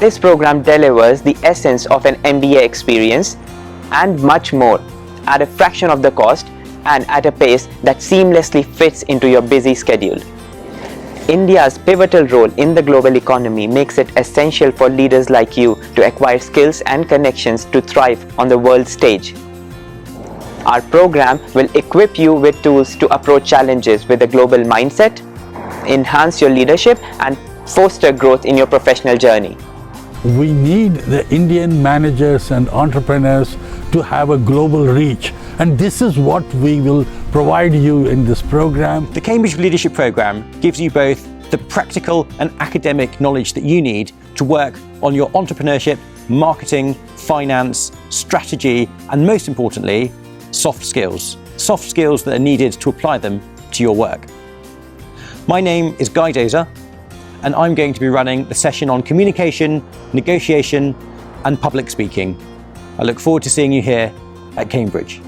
This program delivers the essence of an MBA experience and much more at a fraction of the cost and at a pace that seamlessly fits into your busy schedule. India's pivotal role in the global economy makes it essential for leaders like you to acquire skills and connections to thrive on the world stage. Our program will equip you with tools to approach challenges with a global mindset, enhance your leadership, and foster growth in your professional journey. We need the Indian managers and entrepreneurs to have a global reach, and this is what we will provide you in this program. The Cambridge Leadership Programme gives you both the practical and academic knowledge that you need to work on your entrepreneurship, marketing, finance, strategy, and most importantly, soft skills. Soft skills that are needed to apply them to your work. My name is Guy Dozer, and I'm going to be running the session on communication, negotiation, and public speaking. I look forward to seeing you here at Cambridge.